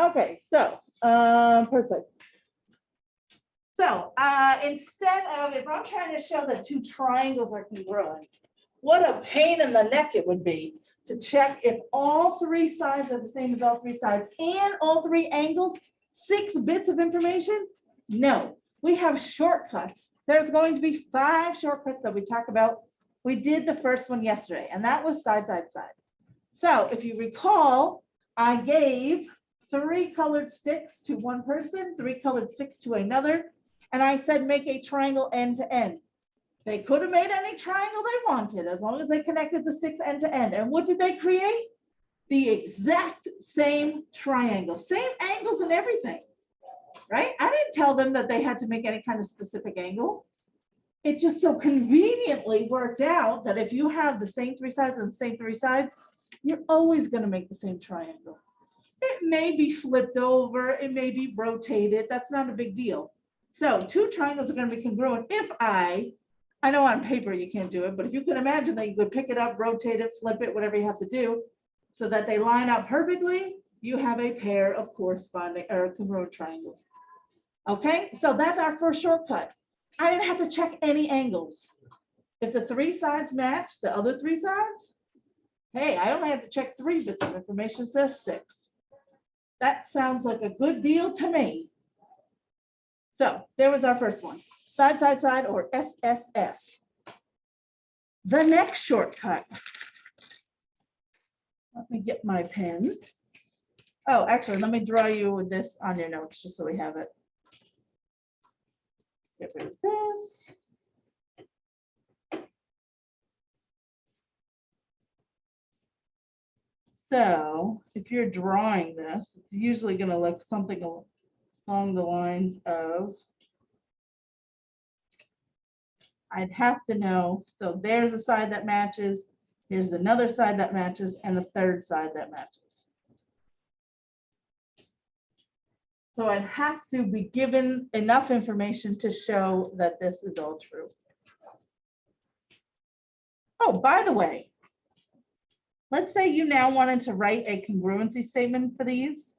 Okay, so perfect. So instead of, if I'm trying to show that two triangles are congruent, what a pain in the neck it would be to check if all three sides are the same as all three sides and all three angles, 6 bits of information. No, we have shortcuts. There's going to be 5 shortcuts that we talk about. We did the first one yesterday, and that was side, side, side. So if you recall, I gave 3 colored sticks to one person, 3 colored sticks to another, and I said, make a triangle end to end. They could have made any triangle they wanted as long as they connected the sticks end to end. And what did they create? The exact same triangle, same angles and everything, right? I didn't tell them that they had to make any kind of specific angle. It just so conveniently worked out that if you have the same 3 sides and the same 3 sides, you're always going to make the same triangle. It may be flipped over, it may be rotated. That's not a big deal. So 2 triangles are going to be congruent if I know on paper you can't do it, but if you could imagine that you could pick it up, rotate it, flip it, whatever you have to do, so that they line up perfectly, you have a pair of corresponding or congruent triangles. Okay, so that's our first shortcut. I didn't have to check any angles. If the 3 sides match the other 3 sides, hey, I only have to check 3 bits of information, says 6. That sounds like a good deal to me. So there was our first one. Side, side, side, or SSS. The next shortcut. Let me get my pen. Oh, actually, let me draw you with this on your notes, just so we have it. Get rid of this. So if you're drawing this, it's usually going to look something along the lines of, I'd have to know, so there's a side that matches, here's another side that matches, and a third side that matches. So I'd have to be given enough information to show that this is all true. Oh, by the way, let's say you now wanted to write a congruency statement for these.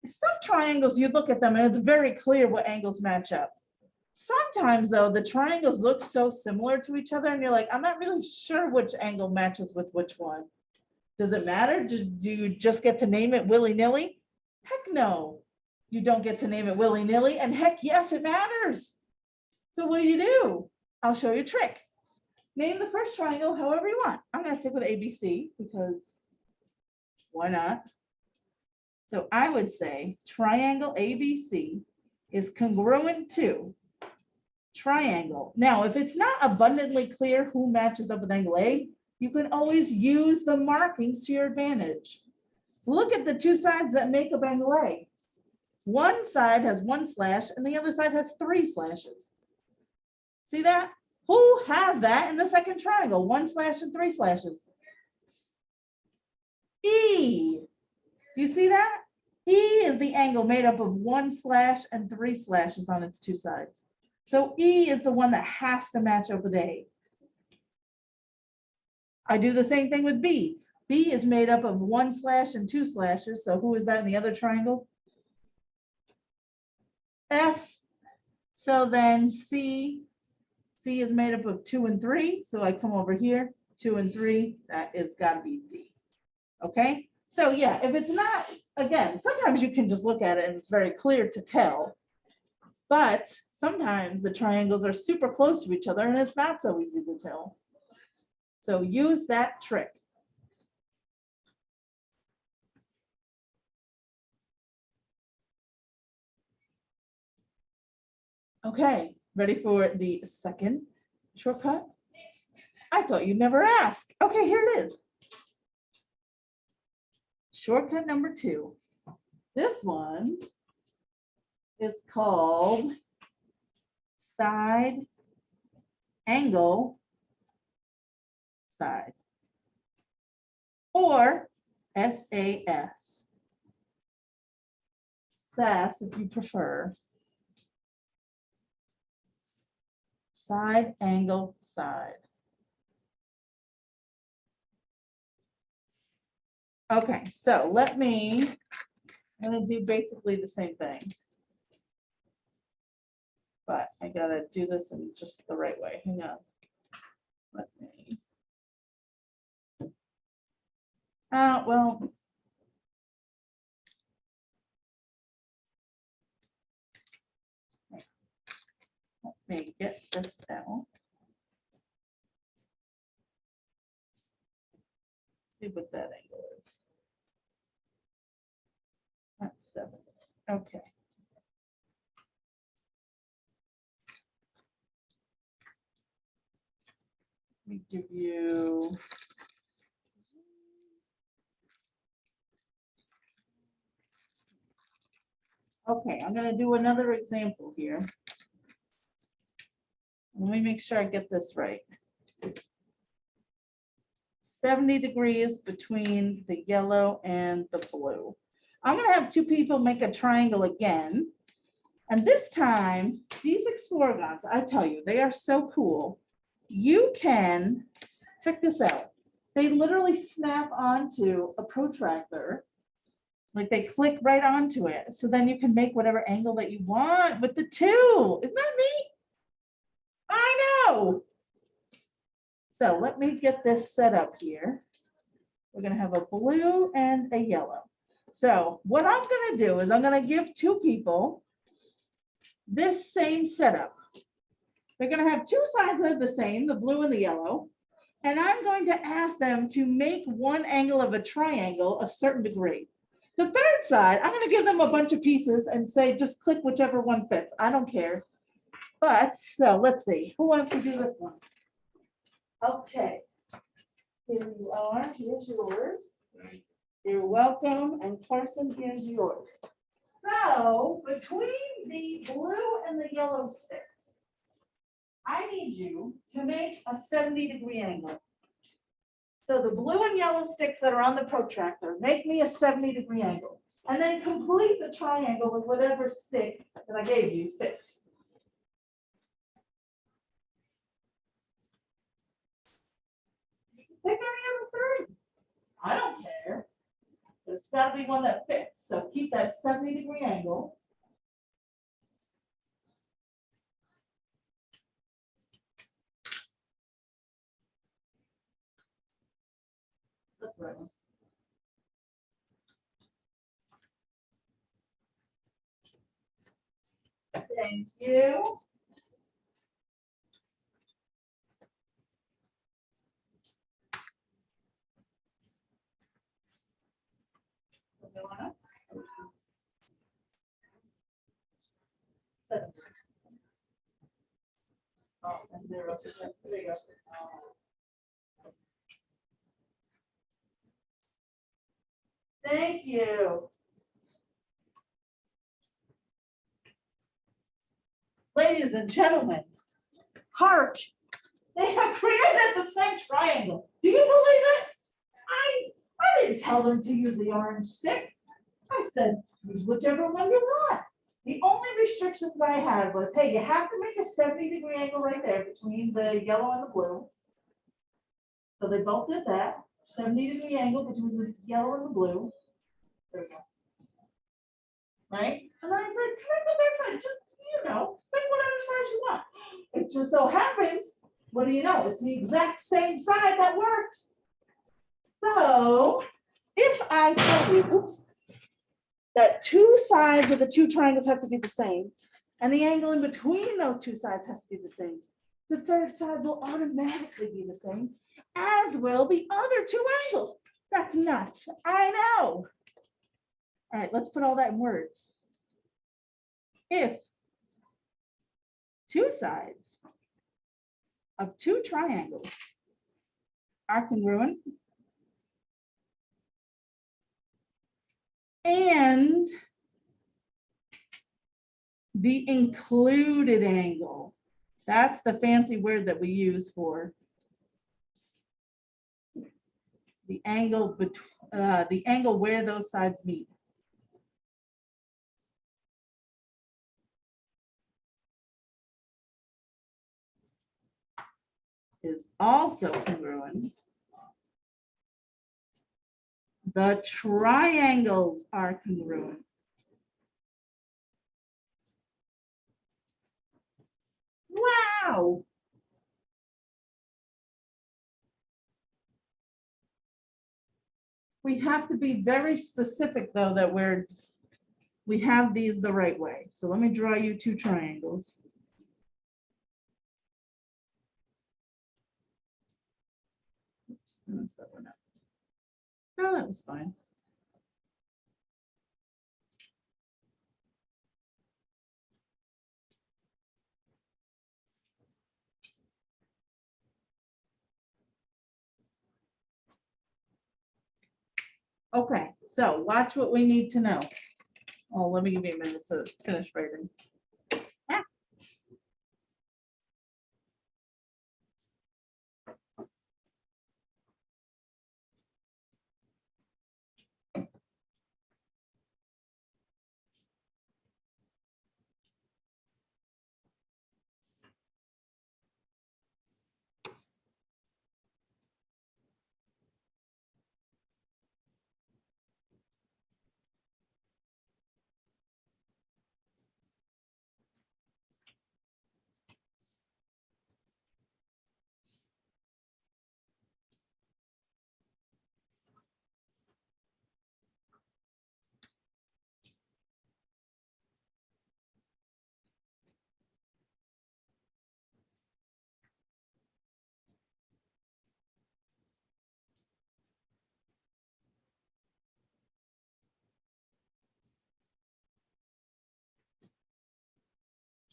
Some triangles, you look at them and it's very clear what angles match up. Sometimes though, the triangles look so similar to each other and you're like, I'm not really sure which angle matches with which one. Does it matter? Do you just get to name it willy-nilly? Heck no, you don't get to name it willy-nilly, and heck yes, it matters. So what do? I'll show you a trick. Name the first triangle however you want. I'm going to stick with ABC because why not? So I would say triangle ABC is congruent to triangle. Now, if it's not abundantly clear who matches up with angle A, you can always use the markings to your advantage. Look at the 2 sides that make up angle A. One side has 1 slash and the other side has 3 slashes. See that? Who has that in the second triangle? 1 slash and 3 slashes. E. Do you see that? E is the angle made up of 1 slash and 3 slashes on its 2 sides. So E is the one that has to match up with A. I do the same thing with B. B is made up of 1 slash and 2 slashes. So who is that in the other triangle? F. So then C is made up of 2 and 3. So I come over here, 2 and 3, that is got to be D. Okay. So yeah, if it's not, again, sometimes you can just look at it and it's very clear to tell. But sometimes the triangles are super close to each other and it's not so easy to tell. So use that trick. Okay, ready for the second shortcut? I thought you'd never ask. Okay, here it is. Shortcut number 2. This one is called side angle side, or SAS. SAS if you prefer. Side angle side. Okay, so I'm gonna do basically the same thing. But I gotta do this in just the right way. Hang on. Let me. Well. Let me get this out. See what that angle is. That's 7. Okay. Let me give you. Okay, I'm going to do another example here. Let me make sure I get this right. 70 degrees between the yellow and the blue. I'm going to have 2 people make a triangle again. And this time, these exploragons, I tell you, they are so cool. You can, check this out. They literally snap onto a protractor. Like they click right onto it. So then you can make whatever angle that you want with the 2. Isn't that neat? I know. So let me get this set up here. We're going to have a blue and a yellow. So what I'm going to do is I'm going to give 2 people this same setup. They're going to have 2 sides that are the same, the blue and the yellow. And I'm going to ask them to make one angle of a triangle a certain degree. The third side, I'm going to give them a bunch of pieces and say, just click whichever one fits. I don't care. But so let's see. Who wants to do this one? Okay. Here you are. Here's yours. You're welcome. And Carson, here's yours. So between the blue and the yellow sticks, I need you to make a 70-degree angle. So the blue and yellow sticks that are on the protractor, make me a 70-degree angle. And then complete the triangle with whatever stick that I gave you fits. You can pick any of the 3. I don't care. But it's got to be one that fits. So keep that 70-degree angle. That's right. Thank you. Oh, and 0. There you go. Thank you. Ladies and gentlemen, hark, they have created the same triangle. Do you believe it? I didn't tell them to use the orange stick. I said, use whichever one you want. The only restrictions I had was, hey, you have to make a 70-degree angle right there between the yellow and the blue. So they both did that. 70-degree angle between the yellow and the blue. There we go. Right? And then I said, connect the back side, just, pick whatever size you want. It just so happens, what do you know? It's the exact same side that works. So if I tell you, that 2 sides of the 2 triangles have to be the same, and the angle in between those 2 sides has to be the same, the third side will automatically be the same, as will the other 2 angles. That's nuts. I know. All right, let's put all that in words. If 2 sides of 2 triangles are congruent and the included angle, that's the fancy word that we use for the angle where those sides meet. Is also congruent. The triangles are congruent. Wow. We have to be very specific though that we have these the right way. So let me draw you two triangles. Oops, I messed that one up. Oh, that was fine. Okay, so watch what we need to know. Oh, let me give you a minute to finish writing.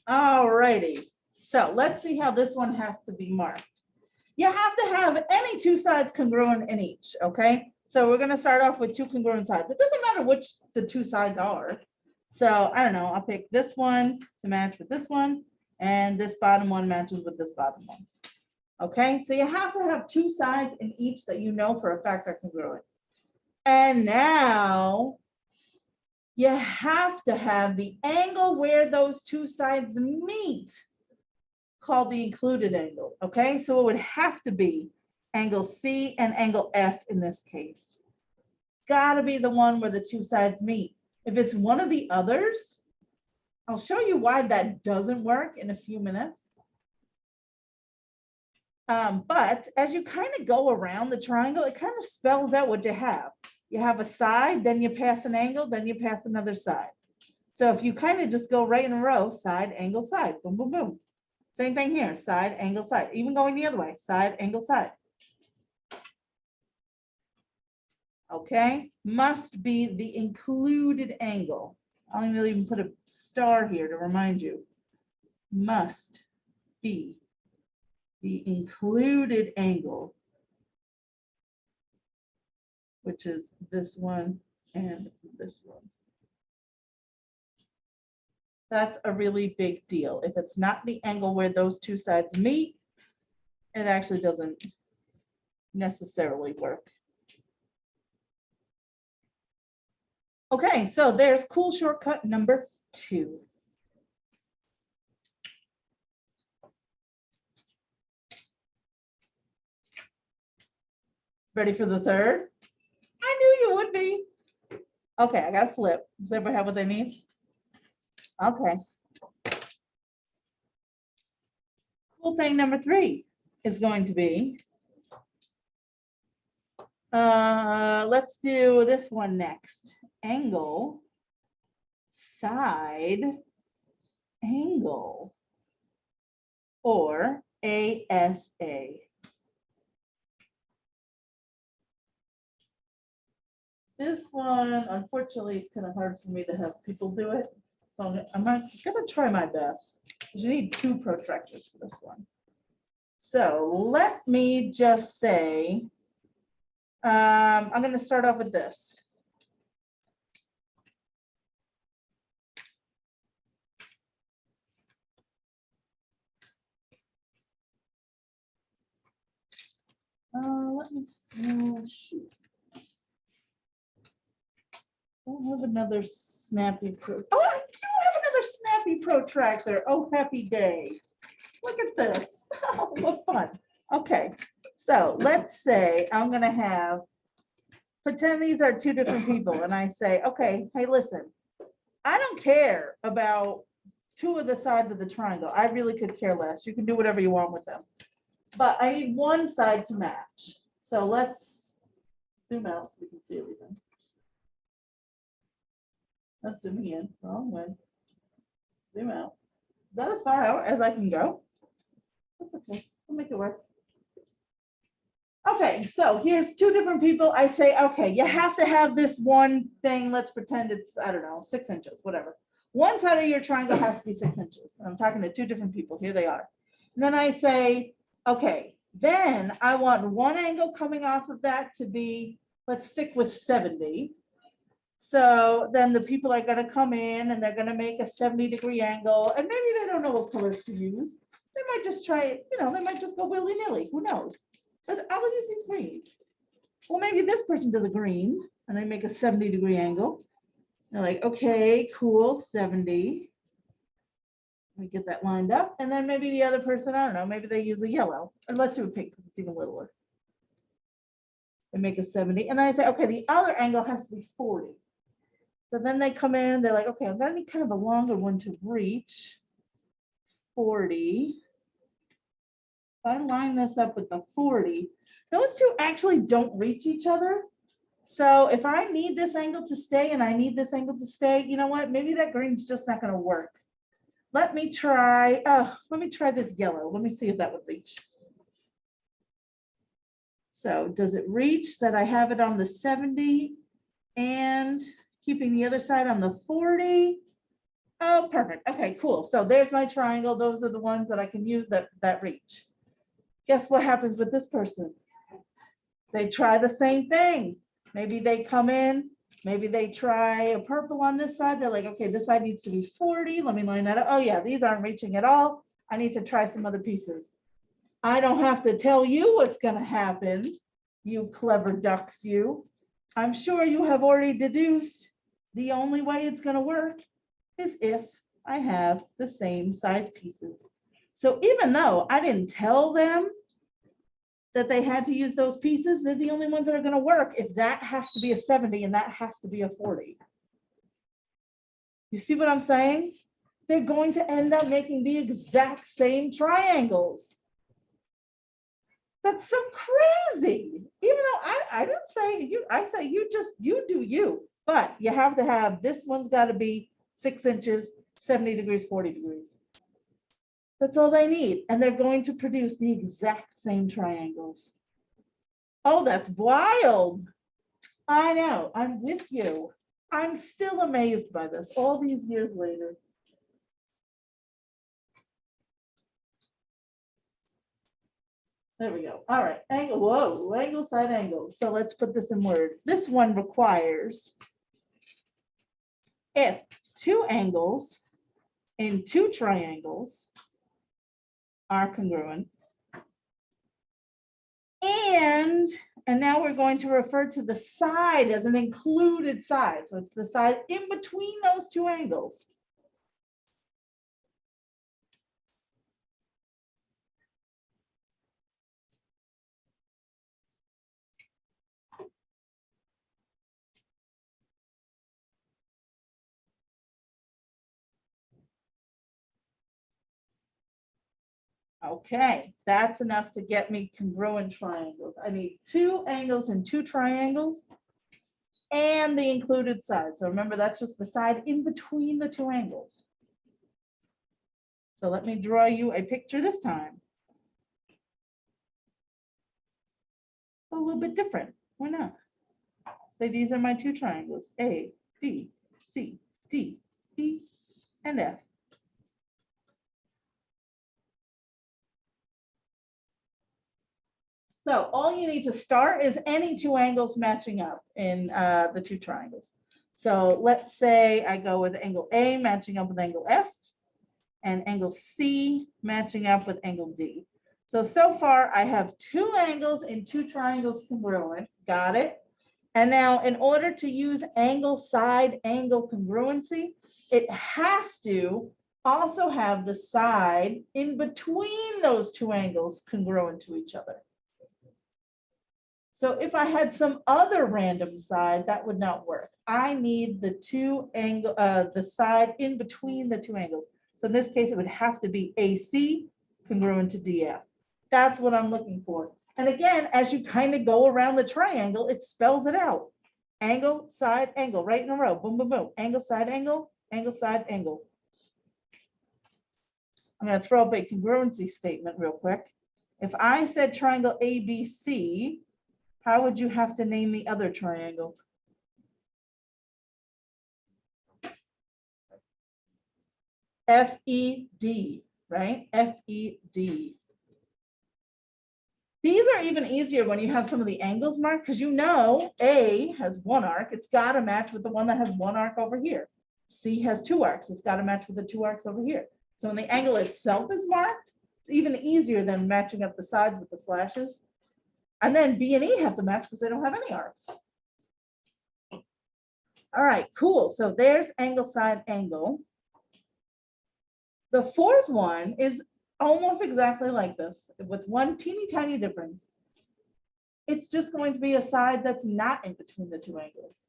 All righty, so let's see how this one has to be marked. You have to have any two sides congruent in each, okay? So we're gonna start off with two congruent sides. It doesn't matter which the two sides are. So I don't know, I'll pick this one to match with this one, and this bottom one matches with this bottom one. Okay, so you have to have two sides in each that you know for a fact are congruent. And now you have to have the angle where those two sides meet called the included angle, okay? So it would have to be angle C and angle F in this case. Gotta be the one where the two sides meet. If it's one of the others, I'll show you why that doesn't work in a few minutes. But as you kind of go around the triangle, it kind of spells out what you have. You have a side, then you pass an angle, then you pass another side. So if you kind of just go right in a row, side, angle, side, boom, boom, boom. Same thing here, side, angle, side. Even going the other way, side, angle, side. Okay, must be the included angle. I'll even put a star here to remind you. Must be the included angle, which is this one and this one. That's a really big deal. If it's not the angle where those two sides meet, it actually doesn't necessarily work. Okay, so there's cool shortcut number 2. Ready for the third? I knew you would be. Okay, I got to flip. Does everybody have what they need? Okay. Cool thing number 3 is going to be, let's do this one next. Angle, side, angle, or ASA. This one, unfortunately, it's kind of hard for me to have people do it. So I'm going to try my best. You need 2 protractors for this one. So let me just say, I'm going to start off with this. Let me see. Oh, shoot. I don't have another snappy pro. Oh, I do have another snappy protractor. Oh, happy day. Look at this. Oh, what fun. Okay, so let's say I'm going to have pretend these are two different people and I say, okay, hey, listen, I don't care about two of the sides of the triangle. I really could care less. You can do whatever you want with them. But I need one side to match. So let's zoom out so we can see everything. That's zooming in, wrong way. Zoom out. Is that as far out as I can go? That's okay, we'll make it work. Okay, so here's two different people. I say, okay, you have to have this one thing. Let's pretend it's, I don't know, 6 inches, whatever. One side of your triangle has to be 6 inches. I'm talking to two different people. Here they are. And then I say, okay, then I want one angle coming off of that to be, let's stick with 70. So then the people are going to come in and they're going to make a 70-degree angle. And maybe they don't know what colors to use. They might just try it, you know, they might just go willy-nilly. Who knows? But I'll use these greens. Well, maybe this person does a green and they make a 70-degree angle. They're like, okay, cool, 70. Let me get that lined up. And then maybe the other person, I don't know, maybe they use a yellow. Or let's do a pink because it's even littler. They make a 70. And then I say, okay, the other angle has to be 40. So then they come in, they're like, okay, I'm gonna need kind of a longer one to reach. 40. If I line this up with the 40, those two actually don't reach each other. So if I need this angle to stay and I need this angle to stay, you know what? Maybe that green's just not going to work. Let me try this yellow. Let me see if that would reach. So does it reach that I have it on the 70 and keeping the other side on the 40? Oh, perfect. Okay, cool. So there's my triangle. Those are the ones that I can use that reach. Guess what happens with this person? They try the same thing. Maybe they come in, maybe they try a purple on this side. They're like, okay, this side needs to be 40. Let me line that up. Oh yeah, these aren't reaching at all. I need to try some other pieces. I don't have to tell you what's gonna happen, you clever ducks, you. I'm sure you have already deduced the only way it's gonna work is if I have the same size pieces. So even though I didn't tell them that they had to use those pieces, they're the only ones that are going to work if that has to be a 70 and that has to be a 40. You see what I'm saying? They're going to end up making the exact same triangles. That's so crazy. Even though I don't say you, I say you do you, but you have to have, this one's got to be 6 inches, 70 degrees, 40 degrees. That's all they need. And they're going to produce the exact same triangles. Oh, that's wild. I know, I'm with you. I'm still amazed by this all these years later. There we go. All right, angle, whoa, angle, side angle. So let's put this in words. This one requires if two angles in two triangles are congruent. And now we're going to refer to the side as an included side. So it's the side in between those two angles. Okay, that's enough to get me congruent triangles. I need two angles and two triangles and the included side. So remember, that's just the side in between the two angles. So let me draw you a picture this time. A little bit different. Why not? Say these are my two triangles, A, B, C, D, E, and F. So all you need to start is any two angles matching up in the two triangles. So let's say I go with angle A matching up with angle F and angle C matching up with angle D. So far I have two angles and two triangles congruent. Got it? And now in order to use angle side angle congruency, it has to also have the side in between those two angles congruent to each other. So if I had some other random side, that would not work. I need the the side in between the two angles. So in this case, it would have to be AC congruent to DF. That's what I'm looking for. And again, as you kind of go around the triangle, it spells it out. Angle, side, angle, right in a row. Boom, boom, boom. Angle, side, angle, side, angle. I'm going to throw up a congruency statement real quick. If I said triangle ABC, how would you have to name the other triangle? FED, right? FED. These are even easier when you have some of the angles marked, because you know A has one arc. It's got to match with the one that has one arc over here. C has two arcs. It's got to match with the two arcs over here. So when the angle itself is marked, it's even easier than matching up the sides with the slashes. And then B and E have to match because they don't have any arcs. All right, cool. So there's angle, side, angle. The fourth one is almost exactly like this, with one teeny tiny difference. It's just going to be a side that's not in between the two angles,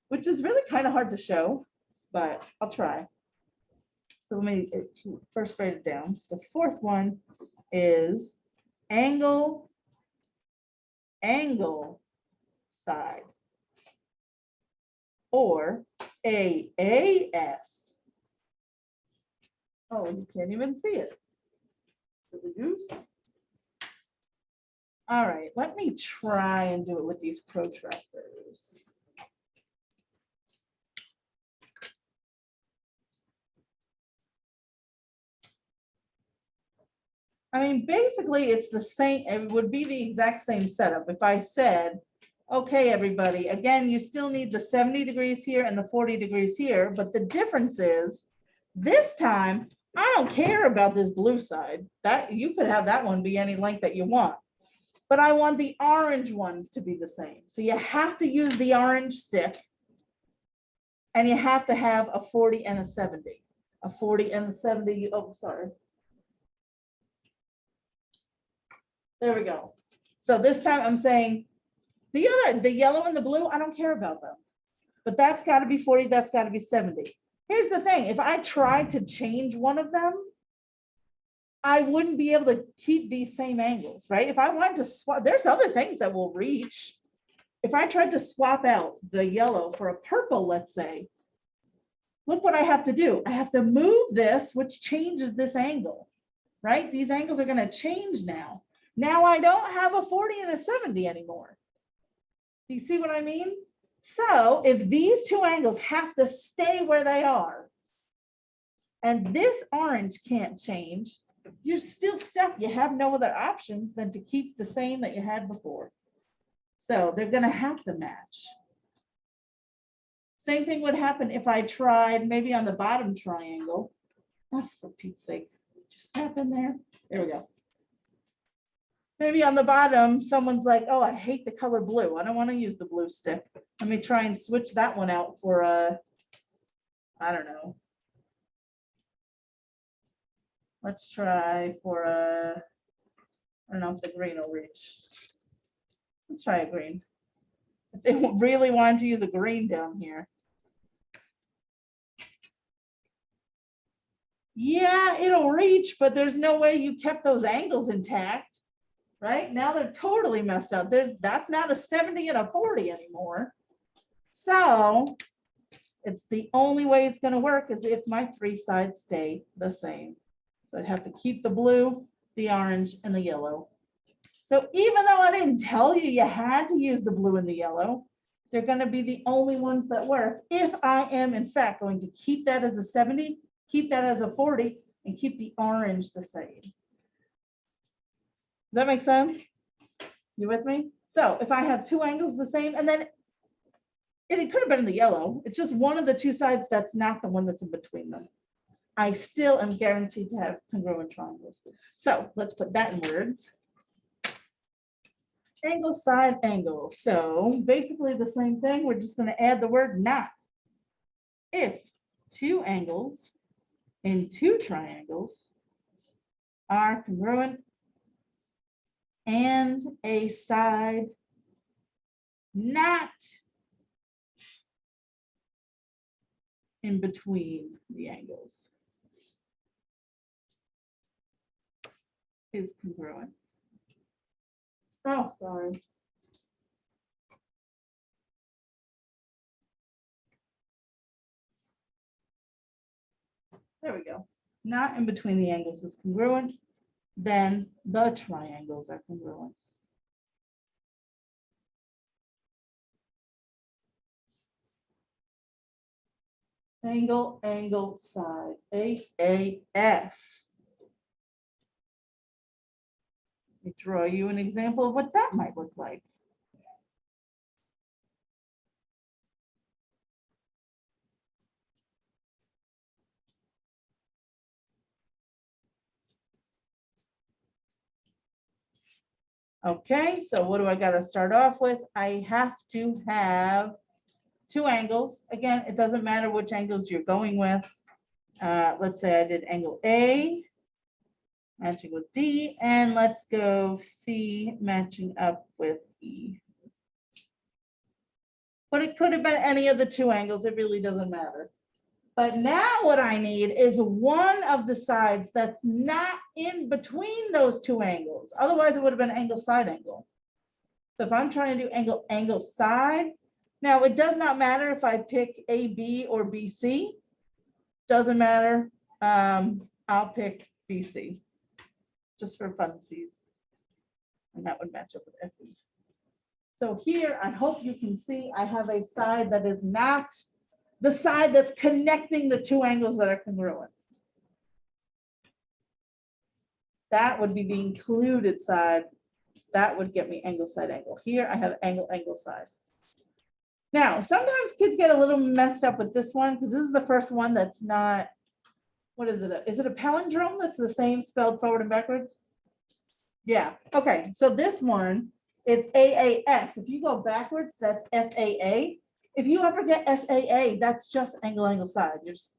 which is really kind of hard to show, but I'll try. So let me first write it down. The fourth one is angle, angle, side, or AAS. Oh, you can't even see it. Silly goose. All right, let me try and do it with these protractors. I mean, basically, it's the same. It would be the exact same setup. If I said, okay, everybody, again, you still need the 70 degrees here and the 40 degrees here, but the difference is this time, I don't care about this blue side. That you could have that one be any length that you want, but I want the orange ones to be the same. So you have to use the orange stick, and you have to have a 40 and a 70. A 40 and a 70, oh, sorry. There we go. So this time I'm saying the yellow and the blue, I don't care about them, but that's got to be 40, that's got to be 70. Here's the thing, if I tried to change one of them, I wouldn't be able to keep these same angles, right? If I wanted to swap, there's other things that will reach. If I tried to swap out the yellow for a purple, let's say, look what I have to do. I have to move this, which changes this angle, right? These angles are going to change now. Now I don't have a 40 and a 70 anymore. Do you see what I mean? So if these two angles have to stay where they are, and this orange can't change, you're still stuck. You have no other options than to keep the same that you had before. So they're going to have to match. Same thing would happen if I tried maybe on the bottom triangle. Oh, for Pete's sake, just snap in there. There we go. Maybe on the bottom, someone's like, oh, I hate the color blue. I don't want to use the blue stick. Let me try and switch that one out for a, I don't know. Let's try for a, I don't know if the green will reach. Let's try a green. If they really want to use a green down here. Yeah, it'll reach, but there's no way you kept those angles intact. Right now they're totally messed up. That's not a 70 and a 40 anymore. So it's the only way it's going to work is if my three sides stay the same. So I'd have to keep the blue, the orange, and the yellow. So even though I didn't tell you you had to use the blue and the yellow, they're going to be the only ones that work if I am in fact going to keep that as a 70, keep that as a 40, and keep the orange the same. Does that make sense? You with me? So if I have two angles the same, and then it could have been the yellow, it's just one of the two sides that's not the one that's in between them. I still am guaranteed to have congruent triangles. So let's put that in words. Angle, side, angle. So basically the same thing. We're just going to add the word not. If two angles in two triangles are congruent and a side not in between the angles is congruent. Oh, sorry. There we go. Not in between the angles is congruent, then the triangles are congruent. Angle, angle, side, AAS. Let me draw you an example of what that might look like. Okay, so what do I got to start off with? I have to have two angles. Again, it doesn't matter which angles you're going with. Let's say I did angle A matching with D, and let's go C matching up with E. But it could have been any of the two angles. It really doesn't matter. But now what I need is one of the sides that's not in between those two angles. Otherwise, it would have been angle, side, angle. So if I'm trying to do angle, angle, side, now it does not matter if I pick AB or BC. Doesn't matter. I'll pick BC just for funsies. And that would match up with FE. So here, I hope you can see I have a side that is not the side that's connecting the two angles that are congruent. That would be the included side. That would get me angle, side, angle. Here I have angle, angle, side. Now, sometimes kids get a little messed up with this one because this is the first one that's not, what is it? Is it a palindrome that's the same spelled forward and backwards? Yeah, okay. So this one, it's AAS. If you go backwards, that's SAA. If you ever get SAA, that's just angle, angle, side. You just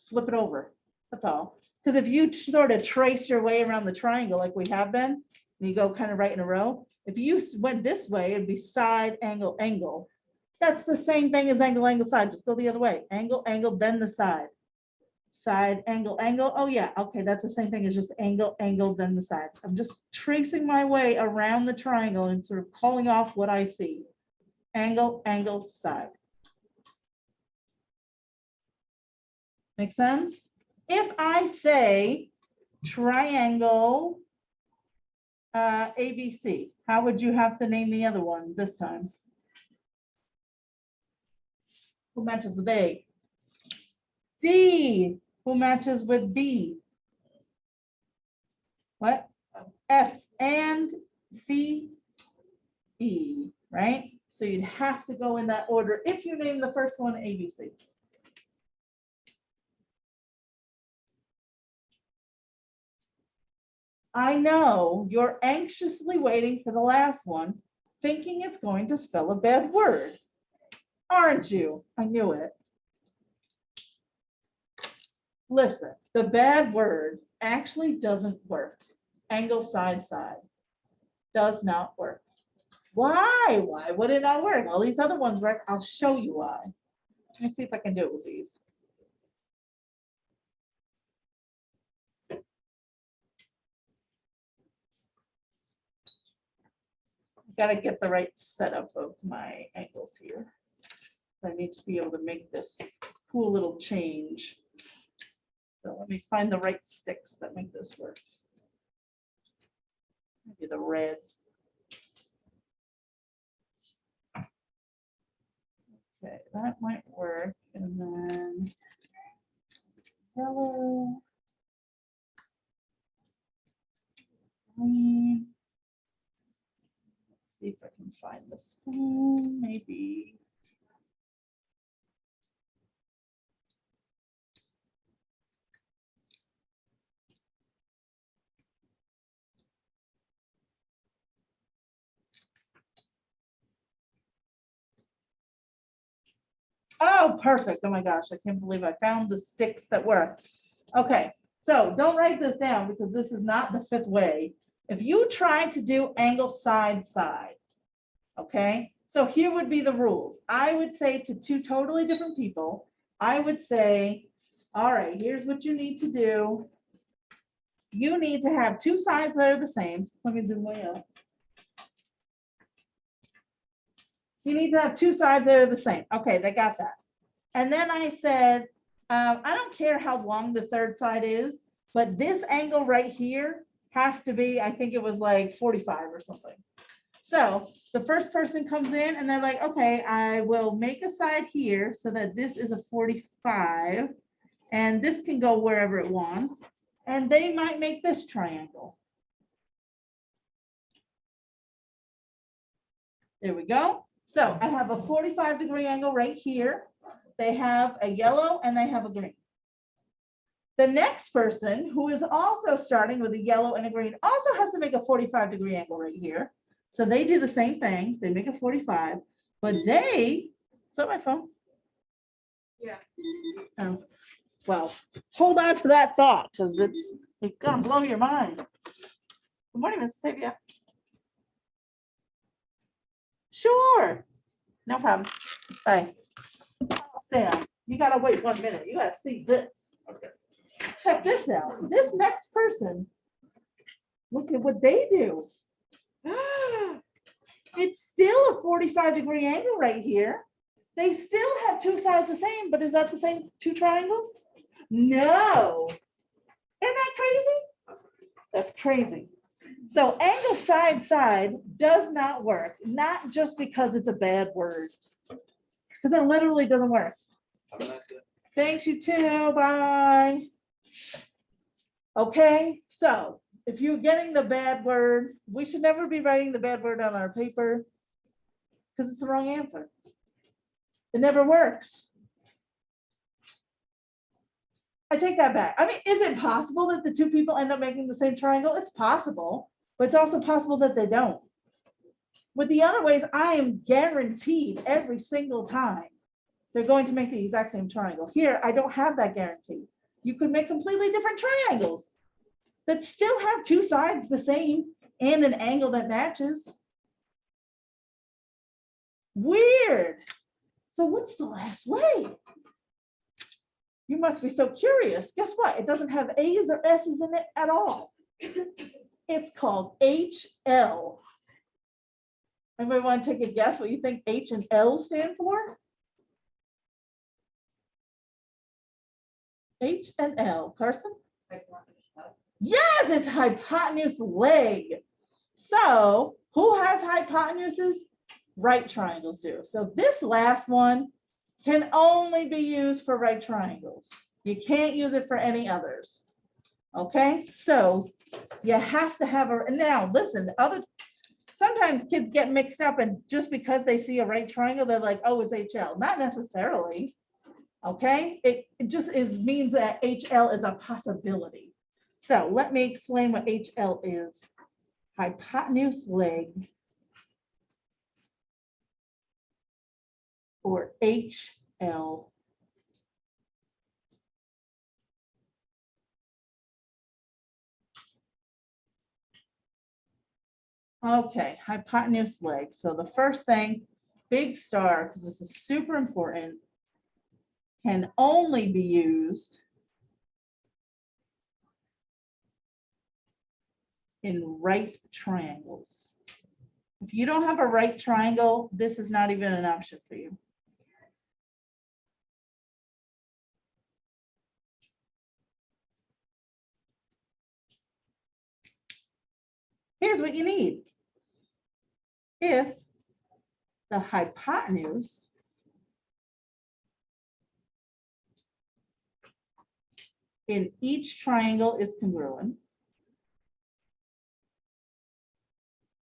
flip it over. That's all. Because if you sort of trace your way around the triangle like we have been, and you go kind of right in a row, if you went this way, it'd be side, angle, angle. That's the same thing as angle, angle, side. Just go the other way. Angle, angle, then the side. Side, angle, angle. Oh yeah, okay, that's the same thing as just angle, angle, then the side. I'm just tracing my way around the triangle and sort of calling off what I see. Angle, angle, side. Make sense? If I say triangle ABC, how would you have to name the other one this time? Who matches with A? D. Who matches with B? What? F and C, E, right? So you'd have to go in that order if you name the first one ABC. I know you're anxiously waiting for the last one, thinking it's going to spell a bad word. Aren't you? I knew it. Listen, the bad word actually doesn't work. Angle, side, side. Does not work. Why? Why would it not work? All these other ones work. I'll show you why. Let me see if I can do it with these. Got to get the right setup of my angles here. I need to be able to make this cool little change. So let me find the right sticks that make this work. Maybe the red. Okay, that might work. And then yellow, green. Let's see if I can find the spoon, maybe. Oh, perfect. Oh my gosh, I can't believe I found the sticks that work. Okay, so don't write this down because this is not the fifth way. If you tried to do angle side, side, okay? So here would be the rules. I would say to two totally different people, I would say, all right, here's what you need to do. You need to have two sides that are the same. Let me zoom way up. You need to have two sides that are the same. Okay, they got that. And then I said, I don't care how long the third side is, but this angle right here has to be, I think it was like 45 or something. So the first person comes in and they're like, okay, I will make a side here so that this is a 45 and this can go wherever it wants. And they might make this triangle. There we go. So I have a 45-degree angle right here. They have a yellow and they have a green. The next person, who is also starting with a yellow and a green, also has to make a 45-degree angle right here. So they do the same thing. They make a 45, but they, is that my phone? Yeah. Oh, well, hold on to that thought because it's gonna blow your mind. Good morning, Mrs. Savia. Sure, no problem. Bye. Sam, you gotta wait 1 minute. You gotta see this. Okay. Check this out. This next person, look at what they do. It's still a 45-degree angle right here. They still have two sides the same, but is that the same two triangles? No. Isn't that crazy? That's crazy. So angle side, side does not work, not just because it's a bad word, because it literally doesn't work. Have a nice day. Thanks, you too. Bye. Okay, so if you're getting the bad word, we should never be writing the bad word on our paper because it's the wrong answer. It never works. I take that back. I mean, is it possible that the two people end up making the same triangle? It's possible, but it's also possible that they don't. With the other ways, I am guaranteed every single time they're going to make the exact same triangle. Here, I don't have that guarantee. You could make completely different triangles that still have two sides the same and an angle that matches. Weird. So what's the last way? You must be so curious. Guess what? It doesn't have A's or S's in it at all. It's called HL. Anybody want to take a guess what you think H and L stand for? H and L. Carson? Yes, it's hypotenuse leg. So who has hypotenuses? Right triangles do. So this last one can only be used for right triangles. You can't use it for any others. Okay, so you have to have a, now listen, sometimes kids get mixed up and just because they see a right triangle, they're like, oh, it's HL. Not necessarily. Okay, it just means that HL is a possibility. So let me explain what HL is. Hypotenuse leg, or HL. Okay, hypotenuse leg. So the first thing, big star, because this is super important, can only be used in right triangles. If you don't have a right triangle, this is not even an option for you. Here's what you need. If the hypotenuse in each triangle is congruent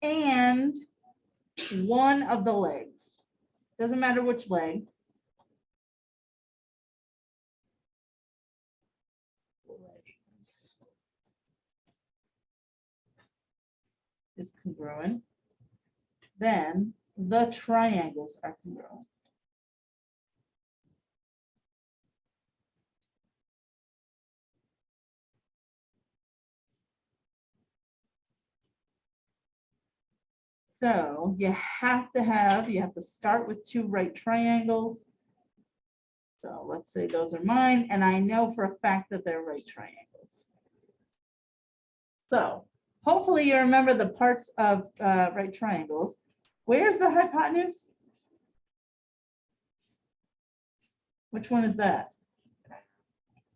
and one of the legs, doesn't matter which leg, is congruent, then the triangles are congruent. So you have to start with two right triangles. So let's say those are mine, and I know for a fact that they're right triangles. So hopefully you remember the parts of right triangles. Where's the hypotenuse? Which one is that?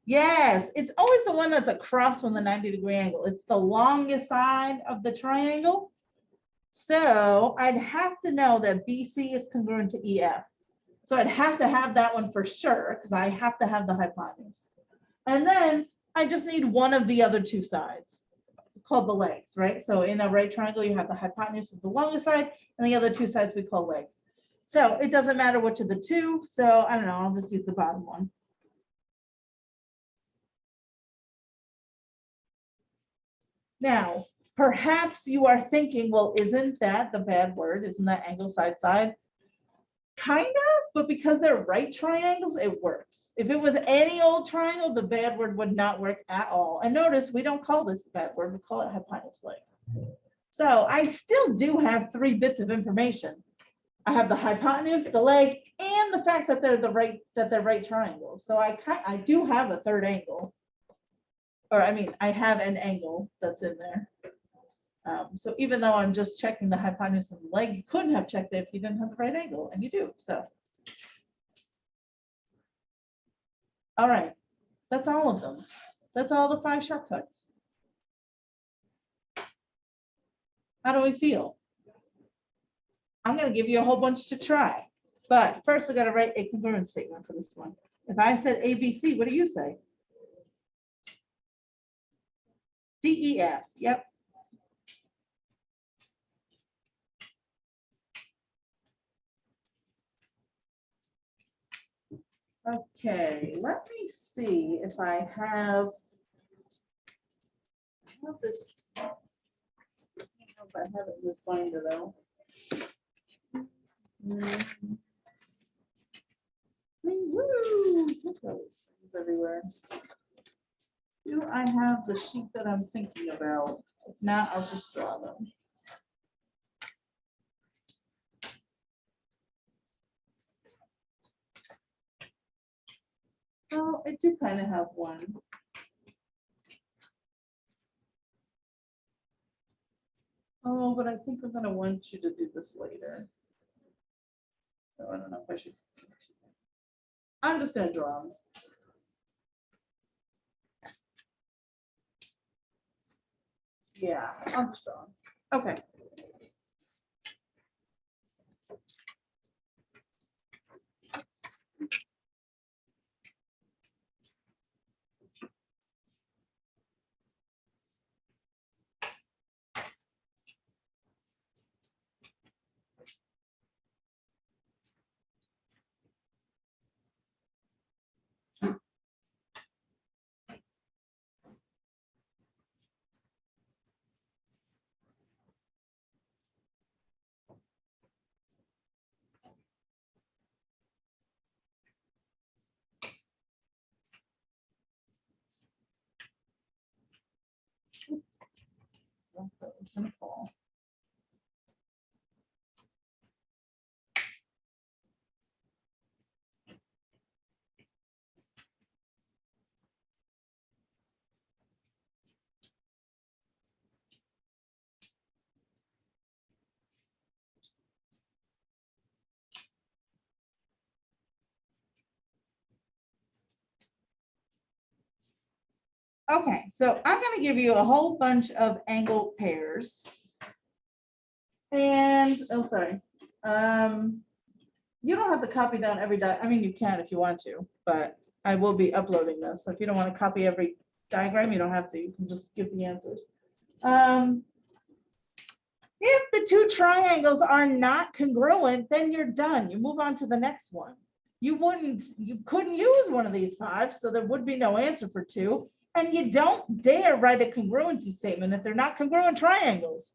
Yes, it's always the one that's across from the 90-degree angle. It's the longest side of the triangle. So I'd have to know that BC is congruent to EF. So I'd have to have that one for sure, because I have to have the hypotenuse. And then I just need one of the other two sides, called the legs, right? So in a right triangle, you have the hypotenuse as the longest side, and the other two sides we call legs. So it doesn't matter which of the two. So I don't know, I'll just use the bottom one. Now, perhaps you are thinking, well, isn't that the bad word? Isn't that angle side side? Kind of, but because they're right triangles, it works. If it was any old triangle, the bad word would not work at all. And notice we don't call this the bad word, we call it hypotenuse leg. So I still do have 3 bits of information. I have the hypotenuse, the leg, and the fact that they're right triangles. So I do have a third angle. Or I mean, I have an angle that's in there. So even though I'm just checking the hypotenuse and the leg, you couldn't have checked it if you didn't have the right angle, and you do. So, all right, that's all of them. That's all the 5 shortcuts. How do we feel? I'm going to give you a whole bunch to try, but first we got to write a congruence statement for this one. If I said ABC, what do you say? DEF. Yep. Okay, let me see if I have this. I don't know if I have it in this binder though. Woo! Look at those things everywhere. Do I have the sheet that I'm thinking about? If not, I'll just draw them. Oh, I do kind of have one. Oh, but I think I'm going to want you to do this later. So I don't know if I should. I'm just going to draw them. Yeah, I'm just drawing. Okay. That was gonna fall. Okay, so I'm going to give you a whole bunch of angle pairs. And, oh, sorry. You don't have to copy down every I mean, you can if you want to, but I will be uploading this. So if you don't want to copy every diagram, you don't have to. You can just give the answers. If the 2 triangles are not congruent, then you're done. You move on to the next one. You couldn't use one of these 5, so there would be no answer for 2. And you don't dare write a congruency statement if they're not congruent triangles.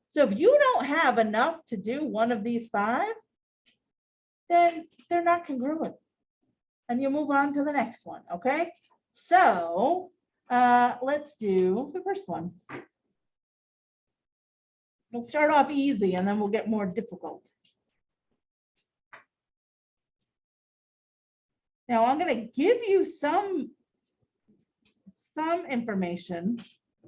So if you don't have enough to do one of these 5, then they're not congruent. And you move on to the next one, okay? So let's do the first one. We'll start off easy and then we'll get more difficult. Now I'm going to give you some information,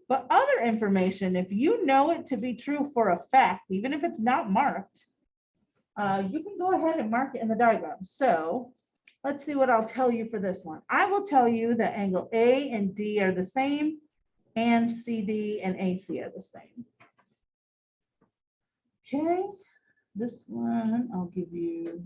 but other information, if you know it to be true for a fact, even if it's not marked, you can go ahead and mark it in the diagram. So let's see what I'll tell you for this one. I will tell you that angle A and D are the same and CD and AC are the same. Okay, this one I'll give you.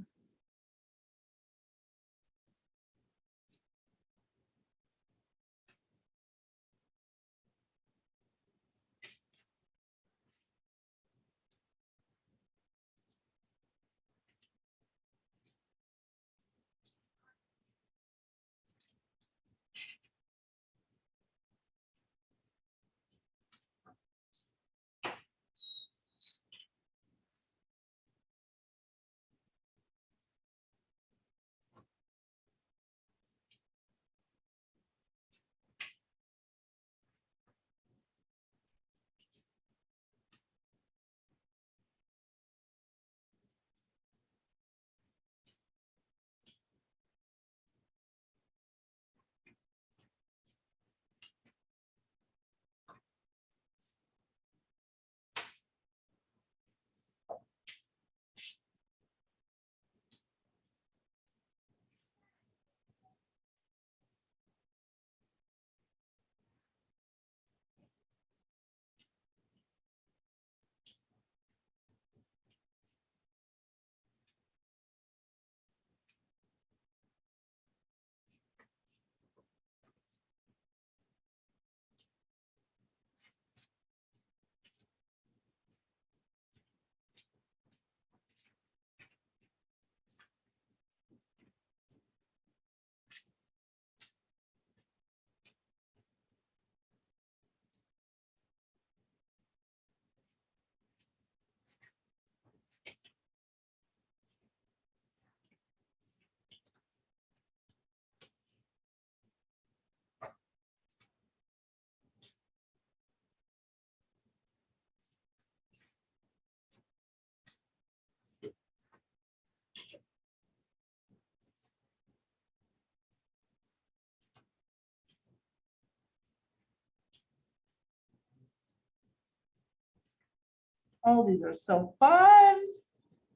Oh, these are so fun.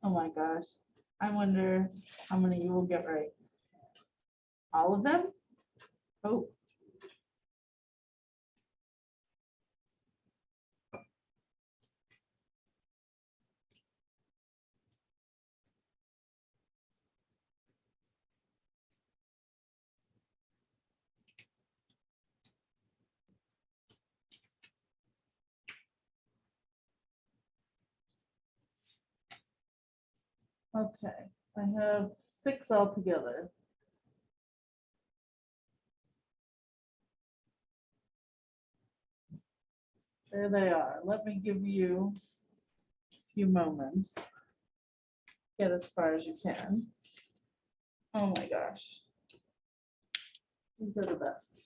Oh my gosh. I wonder how many you will get right. All of them? Oh. Okay, I have 6 altogether. There they are. Let me give you a few moments. Get as far as you can. Oh my gosh. These are the best.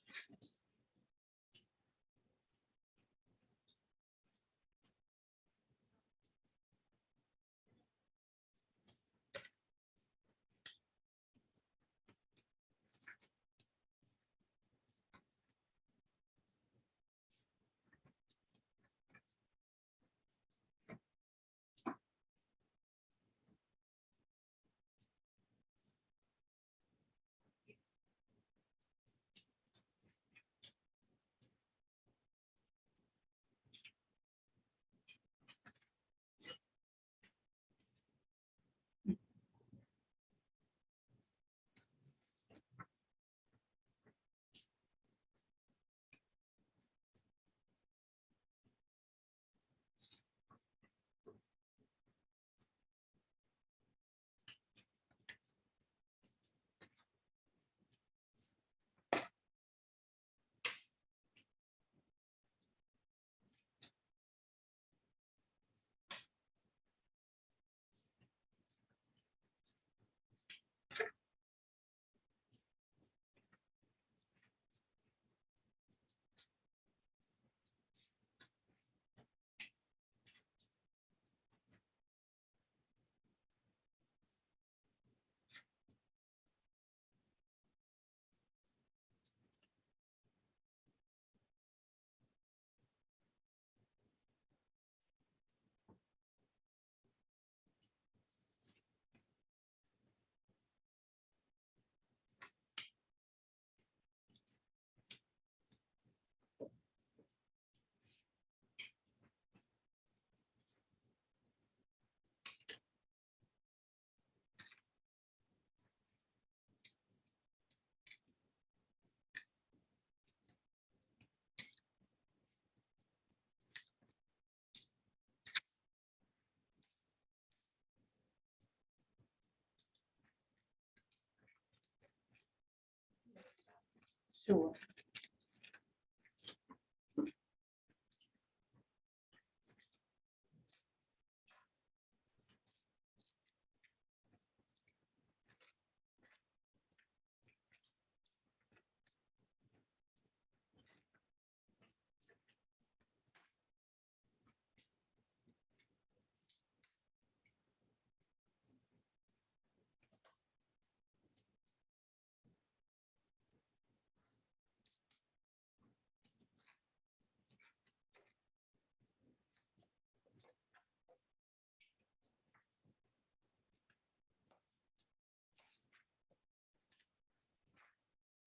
Sure.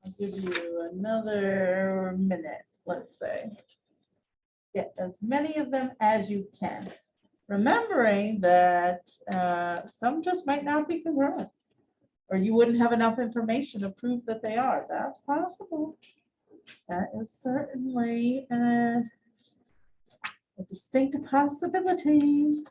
I'll give you another minute, let's say. Get as many of them as you can. Remembering that some just might not be congruent, or you wouldn't have enough information to prove that they are. That's possible. That is certainly a distinct possibility.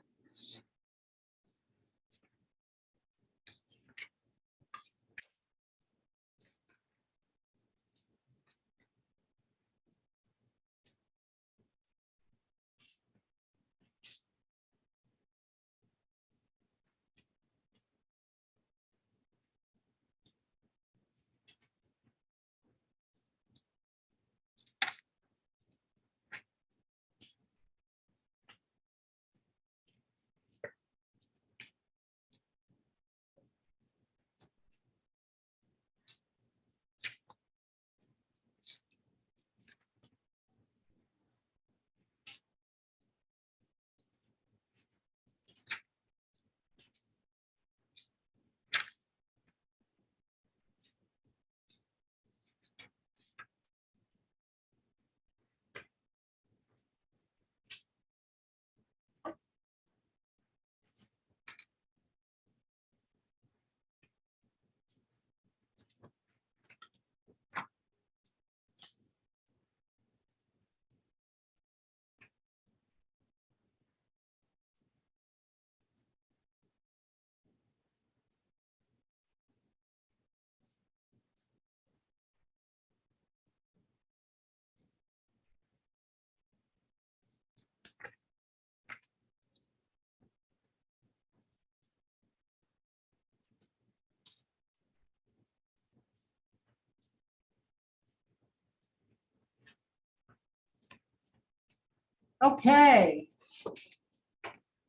Okay.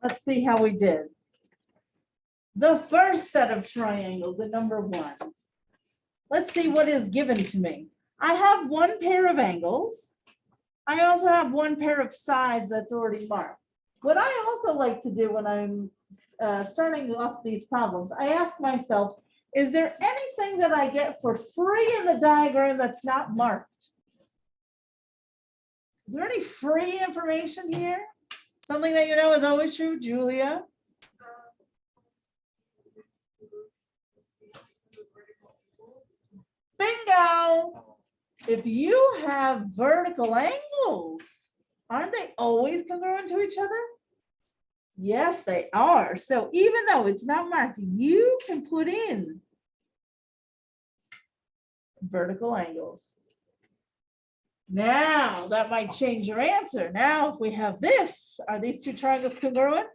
Let's see how we did. The first set of triangles at number 1. Let's see what is given to me. I have one pair of angles. I also have one pair of sides that's already marked. What I also like to do when I'm starting off these problems, I ask myself, is there anything that I get for free in the diagram that's not marked? Is there any free information here? Something that you know is always true, Julia? Bingo! If you have vertical angles, aren't they always congruent to each other? Yes, they are. So even though it's not marked, you can put in vertical angles. Now that might change your answer. Now, if we have this, are these two triangles congruent?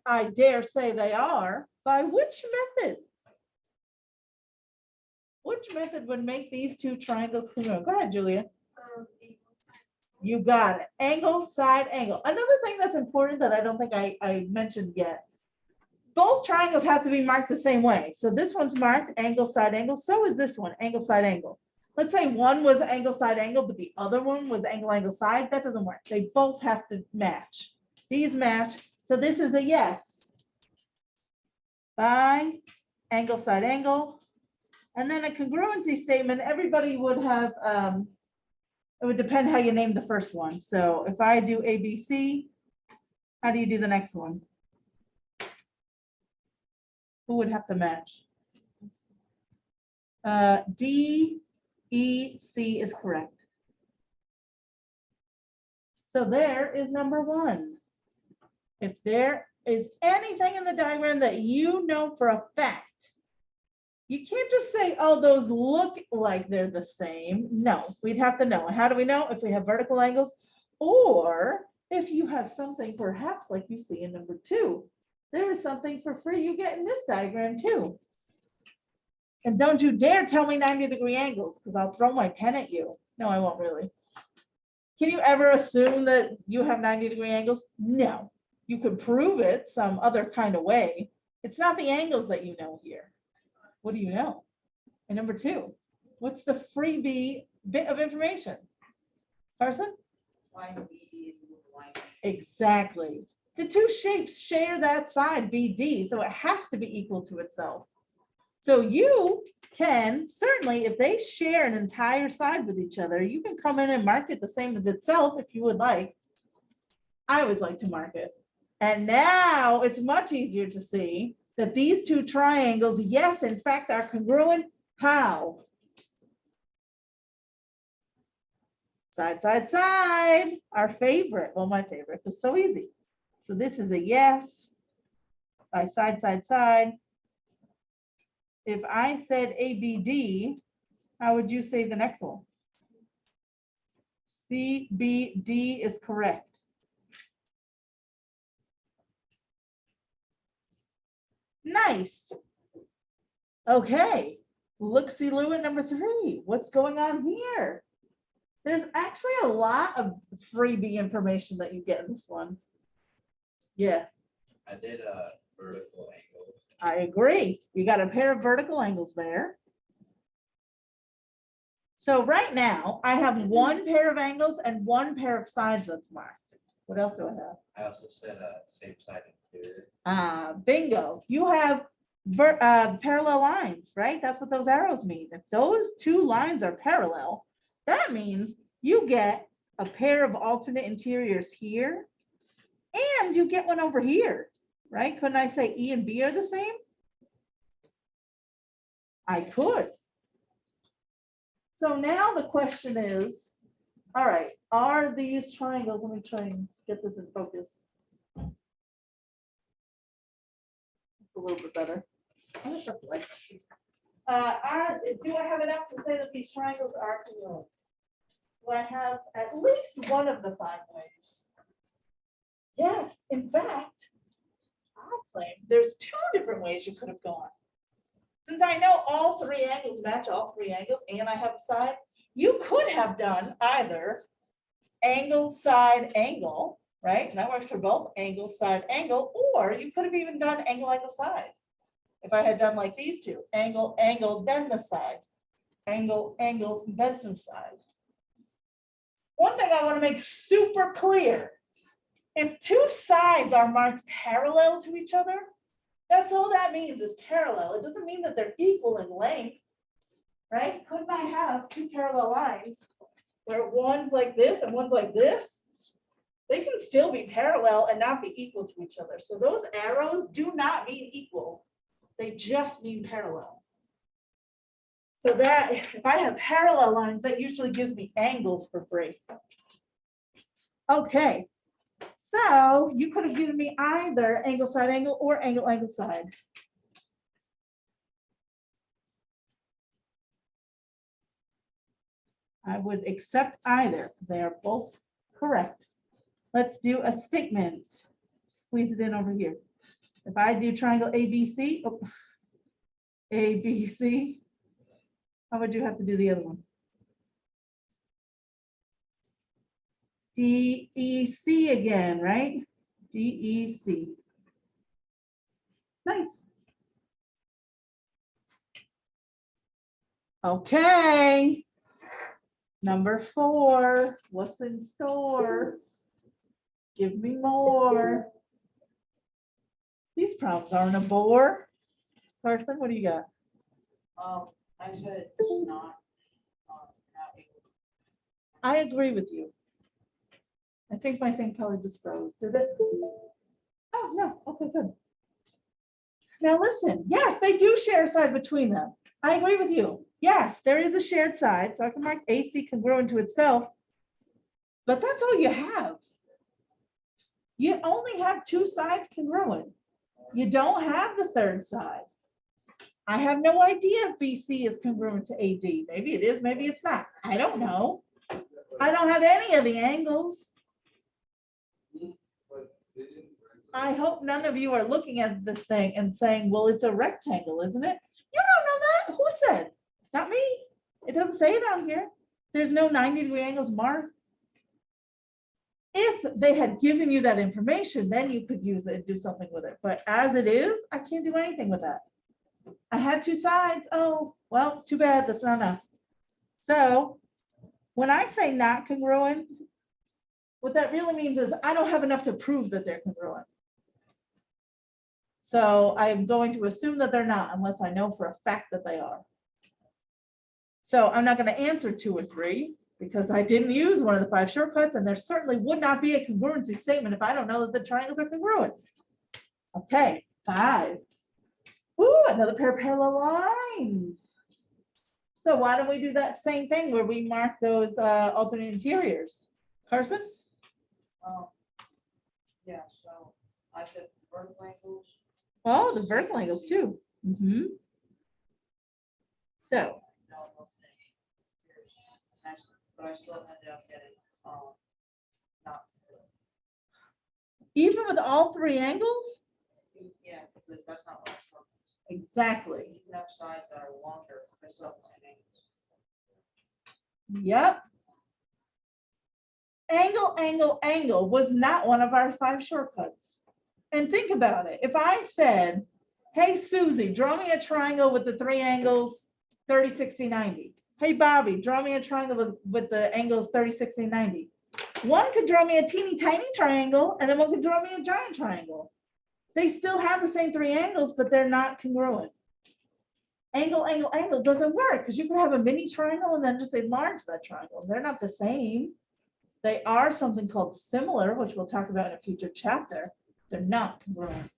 I dare say they are. By which method? Which method would make these two triangles congruent? Go ahead, Julia. You got it. Angle, side, angle. Another thing that's important that I don't think I mentioned yet. Both triangles have to be marked the same way. So this one's marked angle, side, angle. So is this one, angle, side, angle. Let's say one was angle, side, angle, but the other one was angle, angle, side. That doesn't work. They both have to match. These match. So this is a yes. By angle, side, angle. And then a congruency statement, everybody would have, it would depend how you name the first one. So if I do ABC, how do you do the next one? Who would have to match? D, E, C is correct. So there is number 1. If there is anything in the diagram that you know for a fact You can't just say, oh, those look like they're the same. No, we'd have to know. And how do we know? If we have vertical angles, or if you have something perhaps like you see in number 2. There is something for free you get in this diagram too. And don't you dare tell me 90-degree angles, because I'll throw my pen at you. No, I won't really. Can you ever assume that you have 90-degree angles? No. You could prove it some other kind of way. It's not the angles that you know here. What do you know? And number 2, what's the freebie bit of information? Carson? Exactly. The 2 shapes share that side BD, so it has to be equal to itself. So you can certainly, if they share an entire side with each other, you can come in and mark it the same as itself if you would like. I always like to mark it. And now it's much easier to see that these 2 triangles, yes, in fact, are congruent. How? Side, side, side. Our favorite. Well, my favorite. It's so easy. So this is a yes. By side, side, side. If I said ABD, how would you say the next one? CBD is correct. Nice. Okay. Look-see-loo at number 3. What's going on here? There's actually a lot of freebie information that you get in this one. Yes. I did a vertical angle. I agree. You got a pair of vertical angles there. So right now, I have 1 pair of angles and 1 pair of sides that's marked. What else do I have? I also said same side interior. Bingo. You have parallel lines, right? That's what those arrows mean. If those 2 lines are parallel, that means you get a pair of alternate interiors here, and you get one over here, right? Couldn't I say E and B are the same? I could. So now the question is, all right, are these triangles, let me try and get this in focus. It's a little bit better. Do I have enough to say that these triangles are congruent? Do I have at least one of the 5 ways? Yes, in fact, I claim there's 2 different ways you could have gone. Since I know all 3 angles match all 3 angles and I have a side, you could have done either angle, side, angle, right? And that works for both angle, side, angle, or you could have even done angle, angle, side. If I had done like these 2, angle, angle, then the side, angle, angle, then the side. One thing I want to make super clear, if 2 sides are marked parallel to each other, that's all that means is parallel. It doesn't mean that they're equal in length, right? Couldn't I have 2 parallel lines where one's like this and one's like this? They can still be parallel and not be equal to each other. So those arrows do not mean equal. They just mean parallel. So that if I have parallel lines, that usually gives me angles for free. Okay. So you could have given me either angle, side, angle, or angle, angle, side. I would accept either because they are both correct. Let's do a statement. Squeeze it in over here. If I do triangle ABC, oh, ABC, how would you have to do the other one? DEC again, right? DEC. Nice. Okay. Number 4, what's in store? Give me more. These problems aren't a bore. Carson, what do you got? I said it's not. I agree with you. I think my thing probably just froze. Did it? Oh, no. Okay, good. Now listen, yes, they do share a side between them. I agree with you. Yes, there is a shared side, so I can mark AC congruent to itself, but that's all you have. You only have 2 sides congruent. You don't have the 3rd side. I have no idea if BC is congruent to AD. Maybe it is, maybe it's not. I don't know. I don't have any of the angles. I hope none of you are looking at this thing and saying, well, it's a rectangle, isn't it? You don't know that. Who said? Not me. It doesn't say it on here. There's no 90-degree angles marked. If they had given you that information, then you could use it and do something with it. But as it is, I can't do anything with that. I had two sides. Oh, well, too bad. That's not enough. So when I say not congruent, what that really means is I don't have enough to prove that they're congruent. So I'm going to assume that they're not unless I know for a fact that they are. So I'm not going to answer 2 or 3 because I didn't use one of the 5 shortcuts, and there certainly would not be a congruency statement if I don't know that the triangles are congruent. Okay, 5. Ooh, another pair of parallel lines. So why don't we do that same thing where we mark those alternate interiors? Carson? Yeah, so I said vertical angles. Oh, the vertical angles too. So, No, but I still ended up getting, not, even with all 3 angles? yeah, because that's not what I showed. Exactly. You can have sides that are longer, but still have the same angles. Yep. Angle, angle, angle was not one of our 5 shortcuts. And think about it. If I said, hey, Susie, draw me a triangle with the 3 angles, 30, 60, 90. Hey, Bobby, draw me a triangle with the angles 30, 60, 90. One could draw me a teeny tiny triangle, and then one could draw me a giant triangle. They still have the same 3 angles, but they're not congruent. Angle, angle, angle doesn't work because you can have a mini triangle and then just enlarge that triangle. They're not the same. They are something called similar, which we'll talk about in a future chapter. They're not congruent.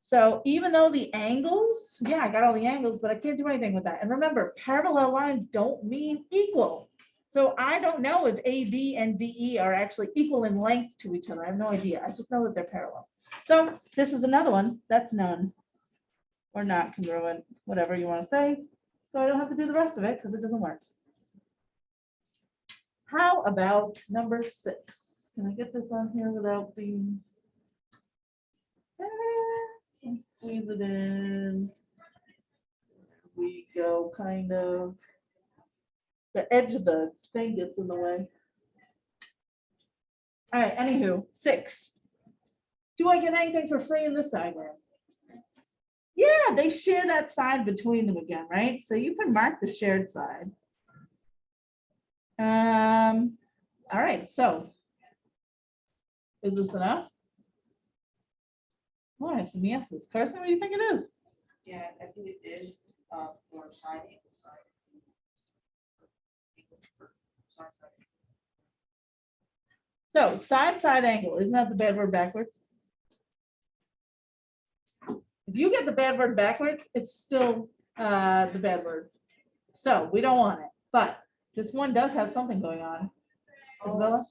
So even though the angles, yeah, I got all the angles, but I can't do anything with that. And remember, parallel lines don't mean equal. So I don't know if AB and DE are actually equal in length to each other. I have no idea. I just know that they're parallel. So this is another one that's none or not congruent, whatever you want to say. So I don't have to do the rest of it because it doesn't work. How about number 6? Can I get this on here without being? Squeeze it in. We go kind of. The edge of the thing gets in the way. All right, anywho, 6. Do I get anything for free in this diagram? Yeah, they share that side between them again, right? So you can mark the shared side. All right, so is this enough? Oh, I have some yeses. Carson, what do you think it is? Yeah, I think it is, for side angle side. So side angle, isn't that the bad word backwards? If you get the bad word backwards, it's still the bad word. So we don't want it, but this one does have something going on. Isabella?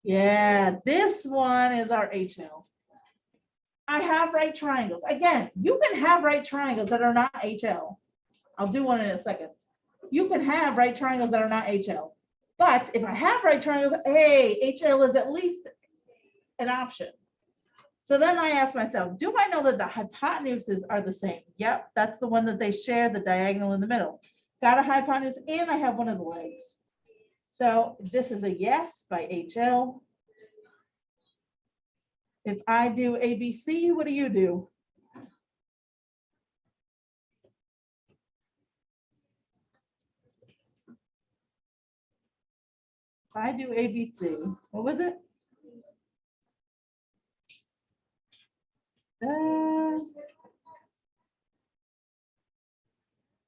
Yeah, this one is our HL. I have right triangles. Again, you can have right triangles that are not HL. I'll do one in a second. You can have right triangles that are not HL. But if I have right triangles, hey, HL is at least an option. So then I ask myself, do I know that the hypotenuses are the same? Yep, that's the one that they share, the diagonal in the middle. Got a hypotenuse and I have one of the legs. So this is a yes by HL. If I do ABC, what do you do? If I do ABC, what was it?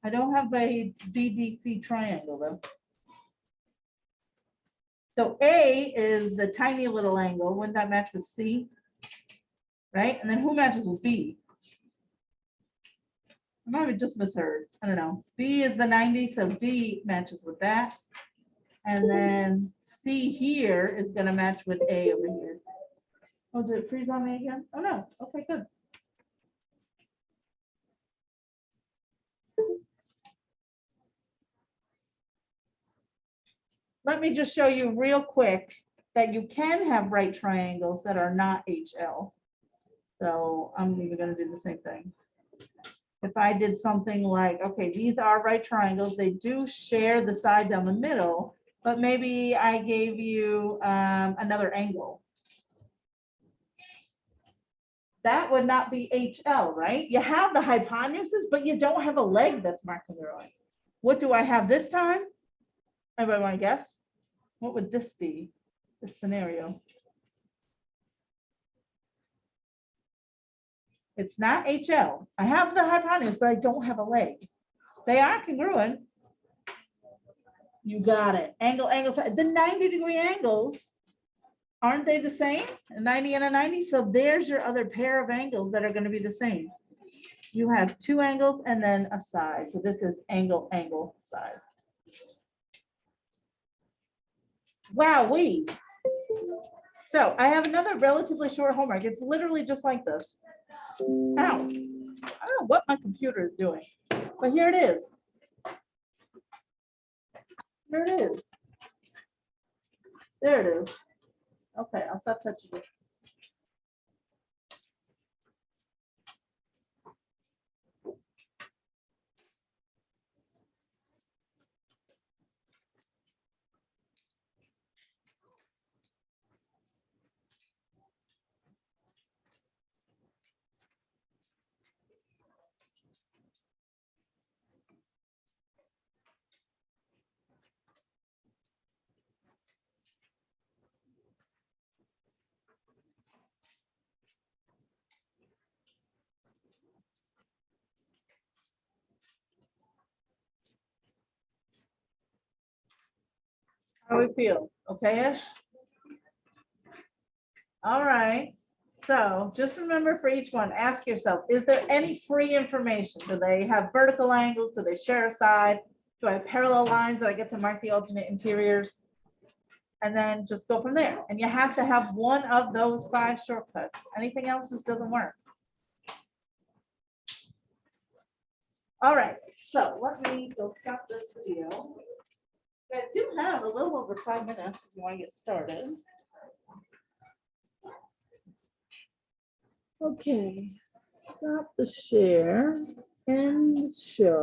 I don't have a BDC triangle though. So A is the tiny little angle. Wouldn't that match with C? Right? And then who matches with B? I might have just misheard. I don't know. B is the 90, so D matches with that. And then C here is going to match with A over here. Oh, did it freeze on me again? Oh, no. Okay, good. let me just show you real quick that you can have right triangles that are not HL. So I'm even gonna do the same thing. If I did something like, okay, these are right triangles, they do share the side down the middle, but maybe I gave you another angle. That would not be HL, right? You have the hypotenuses, but you don't have a leg that's marked congruent. What do I have this time? Anybody want to guess? What would this be, this scenario? It's not HL. I have the hypotenuse, but I don't have a leg. They are congruent. You got it. Angle, angle, the 90-degree angles, aren't they the same? A 90 and a 90. So there's your other pair of angles that are going to be the same. You have two angles and then a side. So this is angle, angle, side. Wowee. So I have another relatively short homework. It's literally just like this. Ow. I don't know what my computer is doing, but here it is. Here it is. There it is. Okay, I'll stop touching it. How do we feel? Okay-ish? All right. So just remember for each one, ask yourself, is there any free information? Do they have vertical angles? Do they share a side? Do I have parallel lines that I get to mark the alternate interiors? And then just go from there. And you have to have one of those 5 shortcuts. Anything else just doesn't work. All right, so let me go stop this video. You guys do have a little over 5 minutes if you want to get started. Okay, stop the share and show.